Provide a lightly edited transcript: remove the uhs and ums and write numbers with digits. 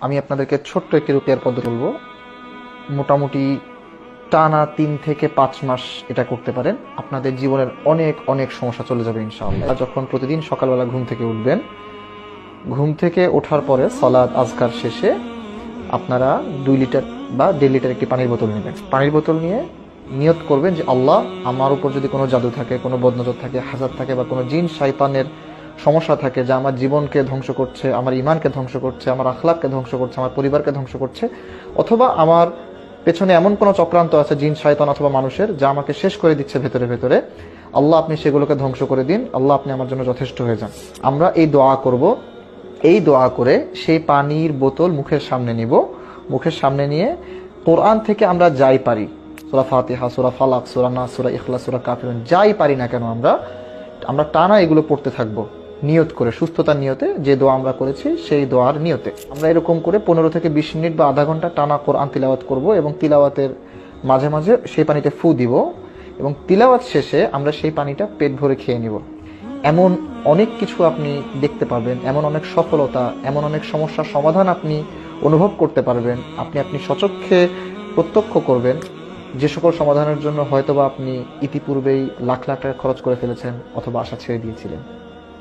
আমি আপনাদেরকে ছোট্ট একটি রুকিয়ার পদ্ধতি বলবো। মোটামুটি টানা 3 থেকে 5 মাস এটা করতে পারেন, আপনাদের জীবনের অনেক অনেক সমস্যা চলে যাবে ইনশাআল্লাহ। যখন প্রতিদিন সকালবেলা ঘুম থেকে উঠবেন, ঘুম থেকে ওঠার পরে সালাত আজকার শেষে আপনারা 2 লিটার বা 1.5 লিটার একটি পানির বোতল নেবেন। পানির বোতল নিয়ে নিয়ত করবেন যে আল্লাহ, আমার উপর যদি কোনো জাদু থাকে, কোনো বদনজর থাকে, হাসাদ থাকে বা কোনো জিন শয়তানের সমস্যা থাকে যা আমার জীবনকে ধ্বংস করছে, আমার ইমানকে ধ্বংস করছে, আমার আখলাককে ধ্বংস করছে, আমার পরিবারকে ধ্বংস করছে, অথবা আমার পেছনে এমন কোনো চক্রান্ত আছে জিন শয়তান অথবা মানুষের যা আমাকে শেষ করে দিচ্ছে ভেতরে ভেতরে, আল্লাহ আপনি সেগুলোকে ধ্বংস করে দিন, আল্লাহ আপনি আমার জন্য যথেষ্ট হয়ে যান। আমরা এই দোয়া করব। এই দোয়া করে সেই পানির বোতল মুখের সামনে নিব। মুখের সামনে নিয়ে কোরআন থেকে আমরা যাই পারি, সূরা ফাতিহা, সূরা ফালাক, সূরা নাস, সূরা ইখলাস, সূরা কাফিরুন, যাই পারি না কেন আমরা টানা এগুলো পড়তে থাকবো, নিয়ত করে, সুস্থতার নিয়তে, যে দোয়া আমরা করেছি সেই দোয়ার নিয়তে। আমরা এরকম করে 15 থেকে 20 মিনিট বা আধা ঘন্টা টানা কোরআন তিলাওয়াত করব এবং তিলাওয়াতের মাঝে মাঝে সেই পানিতে ফু দিব এবং তিলাওয়াত শেষে আমরা সেই পানিটা পেট ভরে খেয়ে নিব। এমন অনেক কিছু আপনি দেখতে পাবেন, এমন অনেক সফলতা, এমন অনেক সমস্যার সমাধান আপনি অনুভব করতে পারবেন, আপনি স্বচক্ষে প্রত্যক্ষ করবেন, যে সকল সমাধানের জন্য হয়তোবা আপনি ইতিপূর্বেই লাখ লাখ টাকা খরচ করে ফেলেছেন অথবা আশা ছেড়ে দিয়েছিলেন।